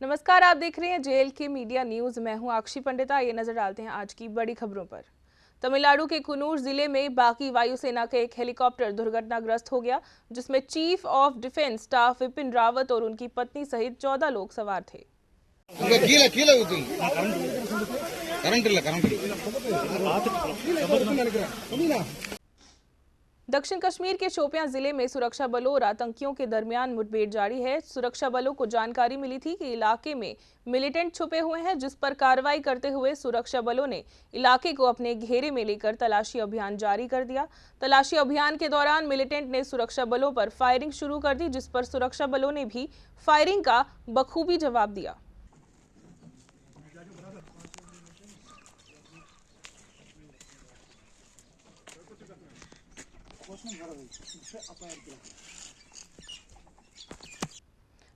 नमस्कार, आप देख रहे हैं JLK मीडिया न्यूज। मैं हूं आक्षी पंडिता। ये नजर डालते हैं आज की बड़ी खबरों पर। तमिलनाडु के कुन्नूर जिले में बाकी वायुसेना का एक हेलीकॉप्टर दुर्घटनाग्रस्त हो गया, जिसमें chief of defence staff Vipin Rawat और उनकी पत्नी सहित 14 लोग सवार थे। दक्षिण कश्मीर के शोपियां जिले में सुरक्षा बलों और आतंकियों के दरमियान मुठभेड़ जारी है। सुरक्षा बलों को जानकारी मिली थी कि इलाके में मिलिटेंट छुपे हुए हैं, जिस पर कार्रवाई करते हुए सुरक्षा बलों ने इलाके को अपने घेरे में लेकर तलाशी अभियान जारी कर दिया। तलाशी अभियान के दौरान मिलिटेंट ने सुरक्षा बलों पर फायरिंग शुरू कर दी, जिस पर सुरक्षा बलों ने भी फायरिंग का बखूबी जवाब दिया।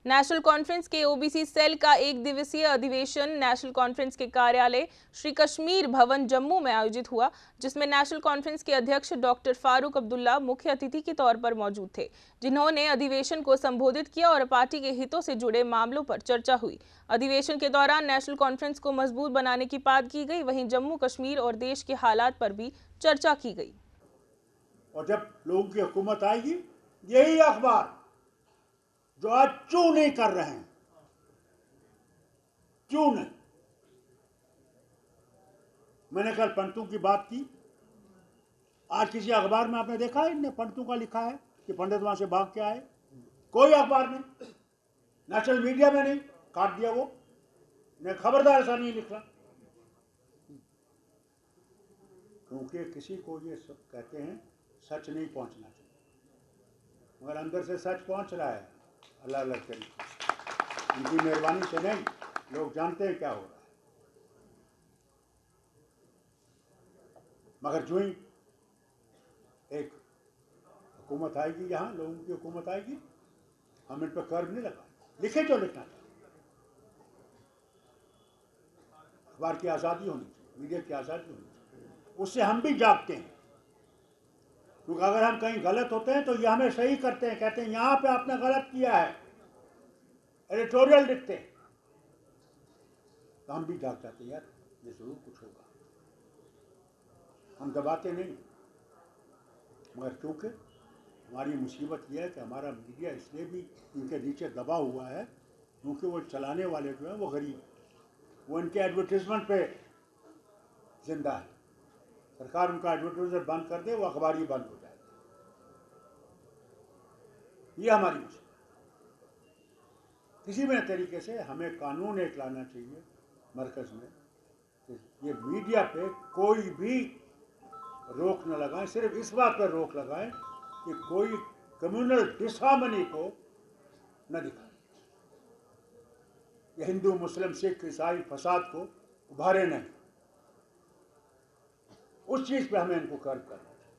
नेशनल कॉन्फ्रेंस के ओबीसी सेल का एक दिवसीय अधिवेशन नेशनल कॉन्फ्रेंस के कार्यालय श्री कश्मीर भवन जम्मू में आयोजित हुआ, जिसमें नेशनल कॉन्फ्रेंस के अध्यक्ष डॉक्टर फारूक अब्दुल्ला मुख्य अतिथि के तौर पर मौजूद थे, जिन्होंने अधिवेशन को संबोधित किया और पार्टी के हितों से जुड़े मामलों पर चर्चा हुई। अधिवेशन के दौरान नेशनल कॉन्फ्रेंस को मजबूत बनाने की बात की गई, वहीं जम्मू कश्मीर और देश के हालात पर भी चर्चा की गई। और जब लोगों की हुकूमत आएगी, यही अखबार जो आज क्यों नहीं कर रहे हैं, क्यों नहीं? मैंने कल पंडितों की बात की। आज किसी अखबार में आपने देखा है इनने पंडितों का लिखा है कि पंडित वहां से भाग के आए? कोई अखबार नहीं, नेशनल मीडिया में नहीं, काट दिया वो ने। खबरदार ऐसा नहीं लिखा, क्योंकि किसी को ये सब कहते हैं सच नहीं पहुंचना चाहिए, मगर अंदर से सच पहुंच रहा है। अल्लाह अल्लाह करी, उनकी मेहरबानी से नहीं, लोग जानते हैं क्या हो रहा है। मगर जो ही एक हुकूमत आएगी, यहाँ लोगों की हुकूमत आएगी, हम इन पर कर्ज नहीं लगा, लिखे जो लिखना चाहिए। अखबार की आज़ादी होनी चाहिए, मीडिया की आज़ादी होनी चाहिए, उससे हम भी जागते हैं। क्योंकि अगर हम कहीं गलत होते हैं तो ये हमें सही करते हैं, कहते हैं यहाँ पे आपने गलत किया है, एडिटोरियल लिखते हैं, तो हम भी जाग जाते हैं, यार ये जरूर कुछ होगा। हम दबाते नहीं, मगर क्योंकि हमारी मुसीबत यह है कि हमारा मीडिया इसलिए भी इनके नीचे दबा हुआ है क्योंकि वो चलाने वाले जो हैं वो गरीब हैं, वो इनके एडवर्टीजमेंट पे जिंदा है। सरकार उनका एडवर्टाइजमेंट बंद कर दे, वो अखबार ही बंद हो जाए। ये हमारी मुश्किल। किसी भी तरीके से हमें कानून एक लाना चाहिए मरकज में कि ये मीडिया पे कोई भी रोक न लगाएं, सिर्फ इस बात पर रोक लगाएं कि कोई कम्युनल डिसहार्मनी को न दिखाए, ये हिंदू मुस्लिम सिख ईसाई फसाद को उभारे नहीं। उस चीज पे हमें इनको कर्व करना चाहिए।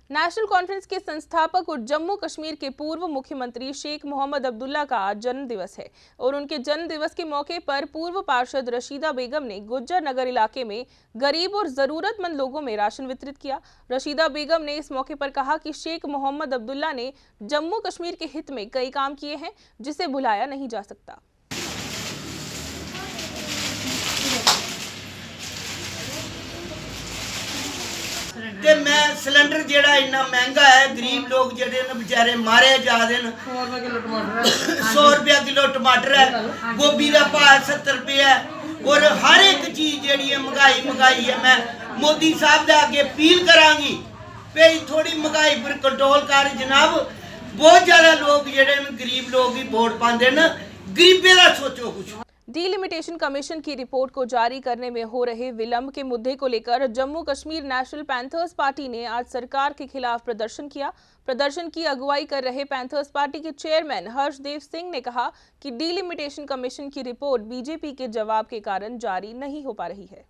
नेशनल कॉन्फ्रेंस के संस्थापक और जम्मू कश्मीर के पूर्व मुख्यमंत्री शेख मोहम्मद अब्दुल्ला का आज जन्म दिवस है और उनके जन्म दिवस के मौके पर पूर्व पार्षद रशीदा बेगम ने गुज्जर नगर इलाके में गरीब और जरूरतमंद लोगों में राशन वितरित किया। रशीदा बेगम ने इस मौके पर कहा कि शेख मोहम्मद अब्दुल्ला ने जम्मू कश्मीर के हित में कई काम किए हैं, जिसे भुलाया नहीं जा सकता। ते मैं सिलेंडर जेड़ा इन्ना महंगा है, गरीब लोग जेड़े न बेचारे मारे जा रहे न। 100 रुपया किलो टमाटर है, गोभी का भाव 70 रुपया है, और हर एक चीज जेड़ी है महंगाई है। मैं मोदी साहब दे अगे अपील करांगी भाई थोड़ी महंगाई पर कंट्रोल कर जनाब। बहुत ज्यादा लोग जेड़े न गरीब लोग ही वोट पाते न, गरीबे का सोचो कुछ। डीलिमिटेशन कमीशन की रिपोर्ट को जारी करने में हो रहे विलंब के मुद्दे को लेकर Jammu Kashmir national panthers party ने आज सरकार के खिलाफ प्रदर्शन किया। प्रदर्शन की अगुवाई कर रहे पैंथर्स पार्टी के चेयरमैन हर्षदेव सिंह ने कहा कि डीलिमिटेशन कमीशन की रिपोर्ट बीजेपी के जवाब के कारण जारी नहीं हो पा रही है।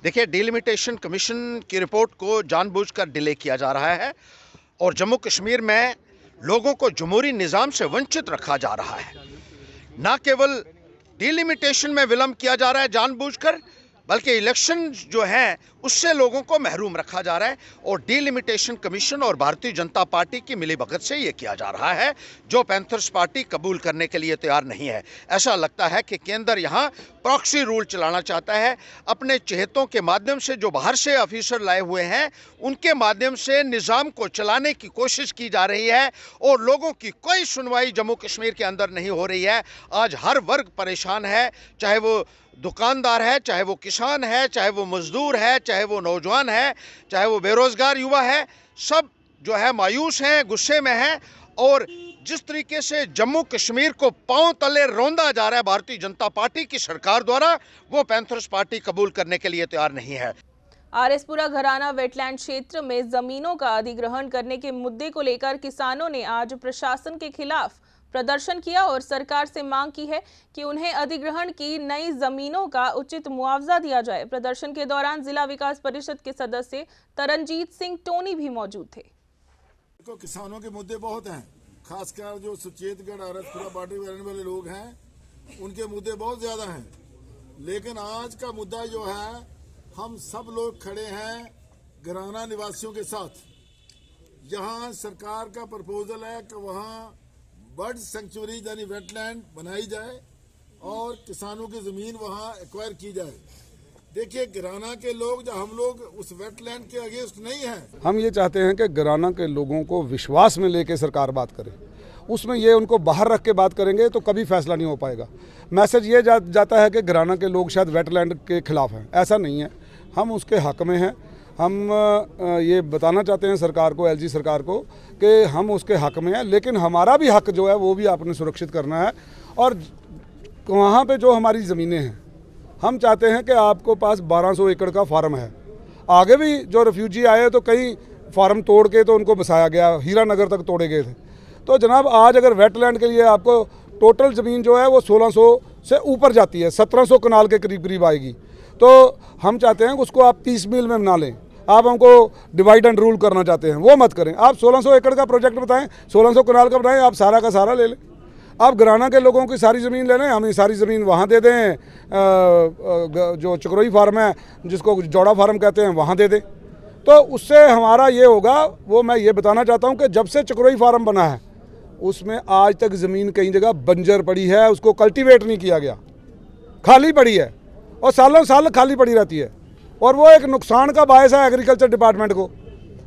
देखिए, डिलिमिटेशन कमीशन की रिपोर्ट को जानबूझकर डिले किया जा रहा है और जम्मू कश्मीर में लोगों को जमहूरी निज़ाम से वंचित रखा जा रहा है। न केवल डिलिमिटेशन में विलंब किया जा रहा है जानबूझकर, बल्कि इलेक्शन जो है उससे लोगों को महरूम रखा जा रहा है। और डिलिमिटेशन कमीशन और भारतीय जनता पार्टी की मिलीभगत से ये किया जा रहा है, जो पैंथर्स पार्टी कबूल करने के लिए तैयार नहीं है। ऐसा लगता है कि केंद्र यहाँ प्रॉक्सी रूल चलाना चाहता है। अपने चहेतों के माध्यम से जो बाहर से ऑफिसर लाए हुए हैं उनके माध्यम से निज़ाम को चलाने की कोशिश की जा रही है और लोगों की कोई सुनवाई जम्मू कश्मीर के अंदर नहीं हो रही है। आज हर वर्ग परेशान है, चाहे वो दुकानदार है, चाहे वो किसान है, चाहे वो मजदूर है, चाहे वो नौजवान है, चाहे वो बेरोजगार युवा है, सब जो है मायूस हैं, गुस्से में हैं। और जिस तरीके से जम्मू कश्मीर को पांव तले रौंदा जा रहा है भारतीय जनता पार्टी की सरकार द्वारा, वो पैंथर्स पार्टी कबूल करने के लिए तैयार नहीं है। आरएसपुरा घराना वेटलैंड क्षेत्र में जमीनों का अधिग्रहण करने के मुद्दे को लेकर किसानों ने आज प्रशासन के खिलाफ प्रदर्शन किया और सरकार से मांग की है कि उन्हें अधिग्रहण की नई जमीनों का उचित मुआवजा दिया जाए। प्रदर्शन के दौरान जिला विकास परिषद के सदस्य तरनजीत सिंह टोनी भी मौजूद थे। तो किसानों के मुद्दे बहुत हैं, खासकर जो सुचेतगढ़ आरएसपुरा बॉर्डर में रहने वाले लोग हैं उनके मुद्दे बहुत ज्यादा हैं। लेकिन आज का मुद्दा जो है, हम सब लोग खड़े हैं घराना निवासियों के साथ। यहाँ सरकार का प्रपोजल है कि वहाँ बर्ड सेंचुरी यानी वेटलैंड बनाई जाए और किसानों की जमीन वहाँ एक्वायर की जाए। देखिए, गिराना के लोग, जो हम लोग उस वेटलैंड के अगेंस्ट नहीं हैं। हम ये चाहते हैं कि गिराना के लोगों को विश्वास में लेके सरकार बात करे। उसमें ये उनको बाहर रख के बात करेंगे तो कभी फैसला नहीं हो पाएगा। मैसेज ये जाता है कि गिराना के लोग शायद वेटलैंड के खिलाफ हैं। ऐसा नहीं है, हम उसके हक में हैं। हम ये बताना चाहते हैं सरकार को, एलजी सरकार को, कि हम उसके हक में हैं, लेकिन हमारा भी हक जो है वो भी आपने सुरक्षित करना है। और वहाँ पे जो हमारी ज़मीनें हैं, हम चाहते हैं कि आपको पास 1200 एकड़ का फार्म है। आगे भी जो रेफ्यूजी आए तो कई फार्म तोड़ के तो उनको बसाया गया, हीरानगर तक तोड़े गए थे। तो जनाब, आज अगर वेटलैंड के लिए आपको टोटल ज़मीन जो है वो 1600 से ऊपर जाती है, 1700 कनाल के करीब करीब आएगी। तो हम चाहते हैं कि उसको आप 30 मील में बना लें। आप हमको डिवाइड एंड रूल करना चाहते हैं, वो मत करें। आप 1600 एकड़ का प्रोजेक्ट बताएं, 1600 कनाल का बताएं, आप सारा का सारा ले लें। आप गिराना के लोगों की सारी ज़मीन ले लें, हम ये सारी ज़मीन वहाँ दे दें। जो चकरोई फार्म है, जिसको जोड़ा फार्म कहते हैं, वहाँ दे दें। तो उससे हमारा ये होगा, वो मैं ये बताना चाहता हूँ कि जब से चकरोई फार्म बना है उसमें आज तक ज़मीन कई जगह बंजर पड़ी है, उसको कल्टीवेट नहीं किया गया, खाली पड़ी है और सालों साल खाली पड़ी रहती है। और वो एक नुकसान का बायस है एग्रीकल्चर डिपार्टमेंट को।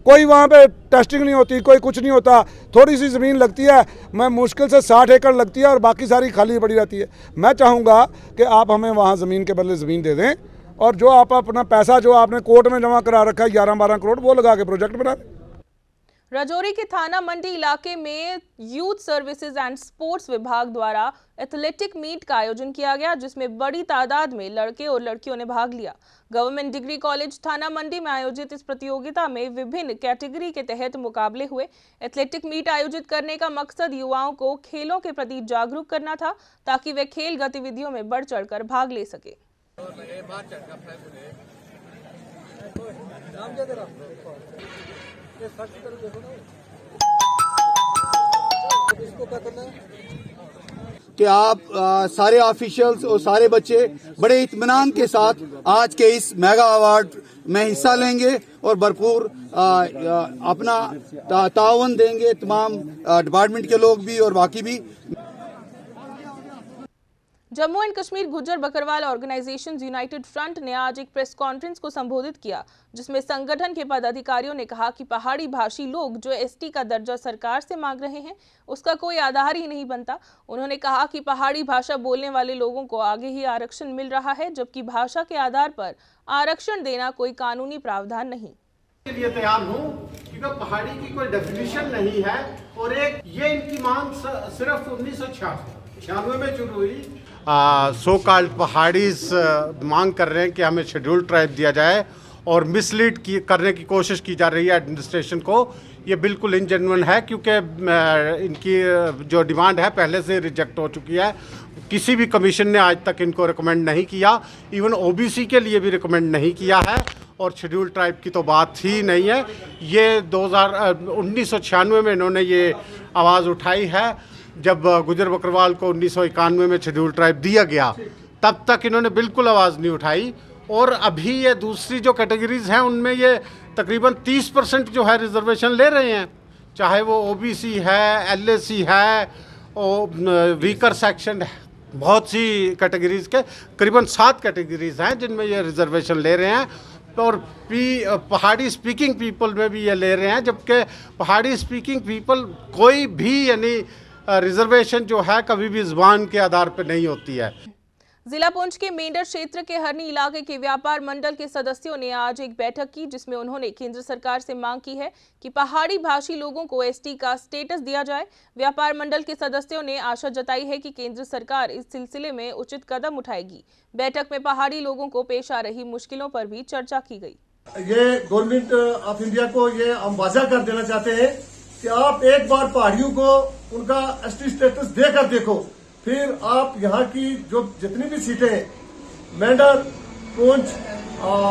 कोई वहाँ पे टेस्टिंग नहीं होती, कोई कुछ नहीं होता। थोड़ी सी ज़मीन लगती है, मैं मुश्किल से 60 एकड़ लगती है और बाकी सारी खाली पड़ी रहती है। मैं चाहूँगा कि आप हमें वहाँ ज़मीन के बदले ज़मीन दे दें और जो आप अपना पैसा जो आपने कोर्ट में जमा करा रखा है 11-12 करोड़, वो लगा के प्रोजेक्ट बना दें। राजौरी के थाना मंडी इलाके में यूथ सर्विसेज एंड स्पोर्ट्स विभाग द्वारा एथलेटिक मीट का आयोजन किया गया, जिसमें बड़ी तादाद में लड़के और लड़कियों ने भाग लिया। गवर्नमेंट डिग्री कॉलेज थाना मंडी में आयोजित इस प्रतियोगिता में विभिन्न कैटेगरी के तहत मुकाबले हुए। एथलेटिक मीट आयोजित करने का मकसद युवाओं को खेलों के प्रति जागरूक करना था, ताकि वे खेल गतिविधियों में बढ़ चढ़कर भाग ले सके। कि आप सारे ऑफिशियल्स और सारे बच्चे बड़े इत्मीनान के साथ आज के इस मेगा अवार्ड में हिस्सा लेंगे और भरपूर अपना ताउन देंगे, तमाम डिपार्टमेंट के लोग भी और बाकी भी। Jammu and Kashmir Gujjar Bakarwal organisation united front ने आज एक प्रेस कॉन्फ्रेंस को संबोधित किया, जिसमें संगठन के पदाधिकारियों ने कहा कि पहाड़ी भाषी लोग जो एसटी का दर्जा सरकार से मांग रहे हैं, उसका कोई आधार ही नहीं बनता। उन्होंने कहा कि पहाड़ी भाषा बोलने वाले लोगों को आगे ही आरक्षण मिल रहा है, जबकि भाषा के आधार पर आरक्षण देना कोई कानूनी प्रावधान नहीं। के लिए तैयार हूँ, क्योंकि पहाड़ी की कोई डेफिनेशन नहीं है और एक ये इनकी मांग सिर्फ 1996 में शुरू हुई। सो कॉल्ड पहाड़ीज मांग कर रहे हैं कि हमें शेड्यूल ट्राइब दिया जाए और मिसलीड करने की कोशिश की जा रही है एडमिनिस्ट्रेशन को। ये बिल्कुल इनजेन्युइन है, क्योंकि इनकी जो डिमांड है पहले से रिजेक्ट हो चुकी है। किसी भी कमीशन ने आज तक इनको रिकमेंड नहीं किया, इवन ओबीसी के लिए भी रिकमेंड नहीं किया है और शेड्यूल ट्राइब की तो बात ही नहीं है। ये 1996 में इन्होंने ये आवाज़ उठाई है। जब गुज्जर बकरवाल को 1991 में शेड्यूल ट्राइब दिया गया, तब तक इन्होंने बिल्कुल आवाज़ नहीं उठाई और अभी ये दूसरी जो कैटेगरीज हैं उनमें ये तकरीबन 30% जो है रिजर्वेशन ले रहे हैं, चाहे वो ओबीसी है, एलएसी है और वीकर सेक्शन है। बहुत सी कैटेगरीज के करीबन 7 कैटेगरीज हैं जिनमें ये रिजर्वेशन ले रहे हैं, और पहाड़ी स्पीकिंग पीपल में भी ये ले रहे हैं, जबकि पहाड़ी स्पीकिंग पीपल कोई भी यानी रिजर्वेशन जो है कभी भी ज़ुबान के आधार पर नहीं होती है। जिला पुंछ के मेंढर क्षेत्र के हरनी इलाके के व्यापार मंडल के सदस्यों ने आज एक बैठक की, जिसमें उन्होंने केंद्र सरकार से मांग की है कि पहाड़ी भाषी लोगों को एसटी का स्टेटस दिया जाए। व्यापार मंडल के सदस्यों ने आशा जताई है कि केंद्र सरकार इस सिलसिले में उचित कदम उठाएगी। बैठक में पहाड़ी लोगों को पेश आ रही मुश्किलों पर भी चर्चा की गई। ये गवर्नमेंट ऑफ इंडिया को ये हम वाजा कर देना चाहते हैं कि आप एक बार पहाड़ियों को उनका एसटी स्टेटस देकर देखो, फिर आप यहाँ की जो जितनी भी सीटें हैं, मेंढर, पुंछ,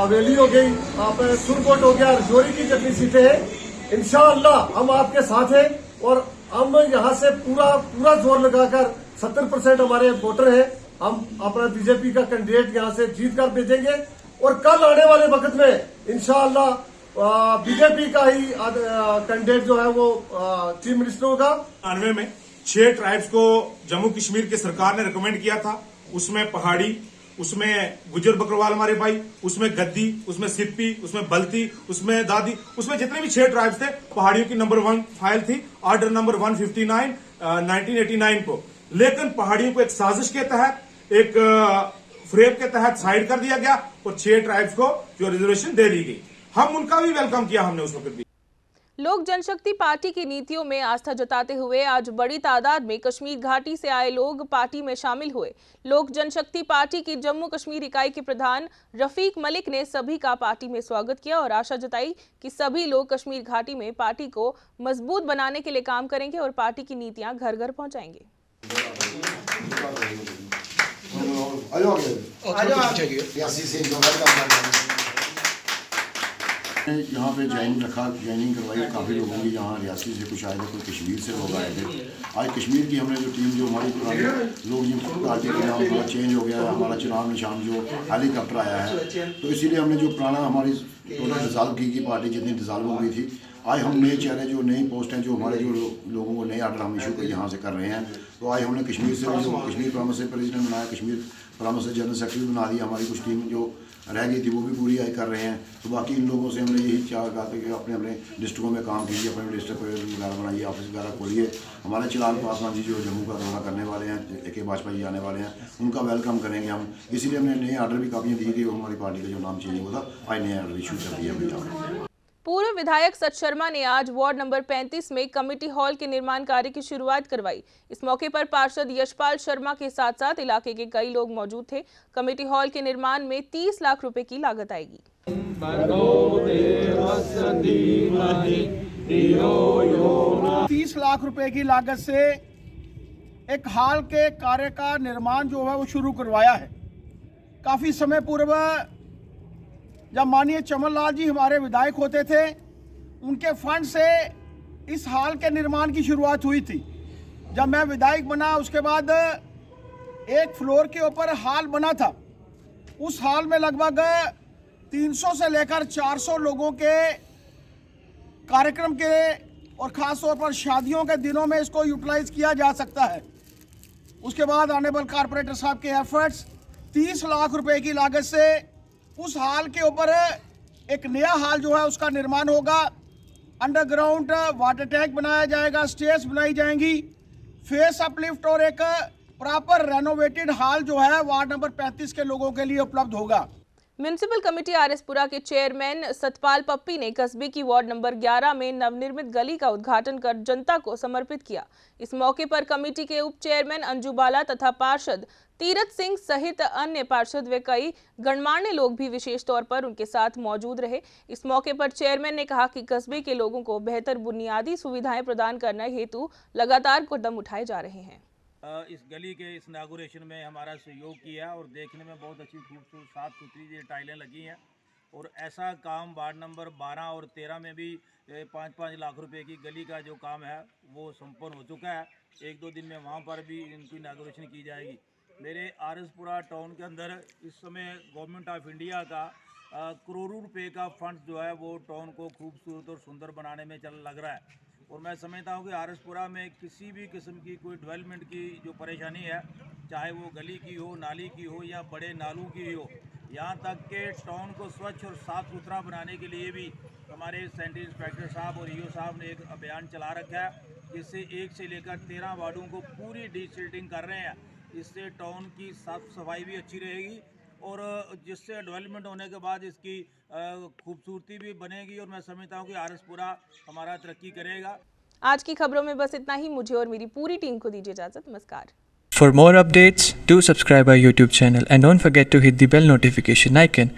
वेली हो गई, आप सुरकोट हो गया, रजौरी की जितनी सीटें हैं, इंशाअल्लाह हम आपके साथ हैं और हम यहाँ से पूरा जोर लगाकर 70% हमारे वोटर हैं, हम अपना बीजेपी का कैंडिडेट यहाँ से जीत कर भेजेंगे और कल आने वाले वक्त में इंशाअल्लाह बीजेपी का ही कैंडिडेट जो है वो चीफ मिनिस्टर होगा। 99 में 6 ट्राइब्स को जम्मू कश्मीर की सरकार ने रिकमेंड किया था, उसमें पहाड़ी, उसमें गुजर बकरवाल हमारे भाई, उसमें गद्दी, उसमें सिप्पी, उसमें बल्ती, उसमें दादी, उसमें जितने भी 6 ट्राइब्स थे, पहाड़ियों की नंबर 1 फाइल थी ऑर्डर नंबर 159 1989 को। लेकिन पहाड़ियों को एक साजिश के तहत, एक फ्रेम के तहत साइड कर दिया गया और 6 ट्राइब्स को जो रिजर्वेशन दे दी गई। हम उनका भी वेलकम किया हमने उस वक्त भी। लोक जनशक्ति पार्टी की नीतियों में आस्था जताते हुए आज बड़ी तादाद में कश्मीर घाटी से आए लोग पार्टी में शामिल हुए। लोक जनशक्ति पार्टी की जम्मू कश्मीर इकाई के प्रधान रफीक मलिक ने सभी का पार्टी में स्वागत किया और आशा जताई कि सभी लोग कश्मीर घाटी में पार्टी को मजबूत बनाने के लिए काम करेंगे और पार्टी की नीतियां घर घर पहुंचाएंगे। यहाँ पे ज्वाइनिंग करवाई, काफ़ी लोगों की यहाँ रियासी से कुछ आए थे, कोई कश्मीर से लोग आए थे। आज कश्मीर की हमने जो टीम जो हमारी पुरानी लोग जिन पार्टी का नाम थोड़ा चेंज हो गया है, हमारा चुनाव निशान जो हेलीकॉप्टर आया है, तो इसीलिए हमने जो पुराना हमारी टोटल डिज़ाल्व की पार्टी जितनी डिज़ाल्व हो गई थी, आज हम नए चेहरे जो नई पोस्ट हैं जो हमारे जो लोगों को नए आर्डर हम इशू कर यहाँ से कर रहे हैं, तो आज हमने कश्मीर से जो कश्मीर प्रामस से प्रेसिडेंट बनाया, कश्मीर प्रामस से जनरल सेक्रेटरी बना दिया, हमारी कुछ टीम जो रह गई थी वो भी पूरी आई कर रहे हैं। तो बाकी इन लोगों से हमने यही चाह कहा था कि अपने अपने डिस्ट्रिक्टों में काम कीजिए, अपने डिस्ट्रिक्ट वगैरह बनाइए, ऑफिस वगैरह खोलिए। हमारे चिराग पासवान जी जो जम्मू का दौरा करने वाले हैं, AK वाजपेयी आने वाले हैं, उनका वेलकम करेंगे हम। इसीलिए हमने नए आर्डर भी काफ़ी दी थी, वो हमारी पार्टी का जो नाम चेंज हुआ था, आज नए आर्डर इशू कर दिया हमने। पूर्व विधायक सच शर्मा ने आज वार्ड नंबर 35 में कमेटी हॉल के निर्माण कार्य की शुरुआत करवाई। इस मौके पर पार्षद यशपाल शर्मा के साथ साथ इलाके के कई लोग मौजूद थे। कमेटी हॉल के निर्माण में 30 लाख रुपए की लागत आएगी। 30 लाख रुपए की लागत से एक हाल के कार्य का निर्माण जो है वो शुरू करवाया है। काफी समय पूर्व जब माननीय चमन लाल जी हमारे विधायक होते थे, उनके फंड से इस हाल के निर्माण की शुरुआत हुई थी। जब मैं विधायक बना उसके बाद एक फ्लोर के ऊपर हाल बना था। उस हाल में लगभग 300 से लेकर 400 लोगों के कार्यक्रम के और ख़ास तौर पर शादियों के दिनों में इसको यूटिलाइज किया जा सकता है। उसके बाद ऑनरेबल कारपोरेटर साहब के एफर्ट्स 30 लाख रुपए की लागत से उस हाल के ऊपर एक नया हाल जो है उसका निर्माण होगा। अंडरग्राउंड वाटर टैंक बनाया जाएगा, स्टेयर्स बनाई जाएंगी, फेस अपलिफ्ट और एक प्रॉपर रेनोवेटेड हाल जो है वार्ड नंबर 35 के लोगों के लिए उपलब्ध होगा। म्युनिसिपल कमेटी आरएसपुरा के चेयरमैन सतपाल पप्पी ने कस्बे की वार्ड नंबर 11 में नवनिर्मित गली का उद्घाटन कर जनता को समर्पित किया। इस मौके पर कमेटी के उप चेयरमैन अंजू बाला तथा पार्षद तीरथ सिंह सहित अन्य पार्षद व कई गणमान्य लोग भी विशेष तौर पर उनके साथ मौजूद रहे। इस मौके पर चेयरमैन ने कहा कि कस्बे के लोगों को बेहतर बुनियादी सुविधाएं प्रदान करने हेतु लगातार कदम उठाए जा रहे हैं। इस गली के इस इनॉग्रेशन में हमारा सहयोग किया और देखने में बहुत अच्छी खूबसूरत साफ़ सुथरी टाइलें लगी हैं और ऐसा काम वार्ड नंबर 12 और 13 में भी 5-5 लाख रुपए की गली का जो काम है वो संपन्न हो चुका है। 1-2 दिन में वहाँ पर भी इनकी इनॉग्रेशन की जाएगी। मेरे आरएसपुरा टाउन के अंदर इस समय गवर्नमेंट ऑफ इंडिया का करोड़ों रुपए का फंड जो है वो टाउन को खूबसूरत और सुंदर बनाने में लग रहा है। और मैं समझता हूँ कि आरएसपुरा में किसी भी किस्म की कोई डेवलपमेंट की जो परेशानी है, चाहे वो गली की हो, नाली की हो या बड़े नालों की हो, यहाँ तक के टाउन को स्वच्छ और साफ़ सुथरा बनाने के लिए भी हमारे सेंट्रल इंस्पेक्टर साहब और ईओ साहब ने एक अभियान चला रखा है, जिससे 1 से लेकर 13 वार्डों को पूरी डिजिटलिंग कर रहे हैं। इससे टाउन की साफ सफाई भी अच्छी रहेगी और जिससे डेवलपमेंट होने के बाद इसकी खूबसूरती भी बनेगी और मैं समझता हूँ कि आरएसपुरा हमारा तरक्की करेगा। आज की खबरों में बस इतना ही। मुझे और मेरी पूरी टीम को दीजिए इजाजत। नमस्कार। For more updates, do subscribe our YouTube channel and don't forget to hit the bell notification icon.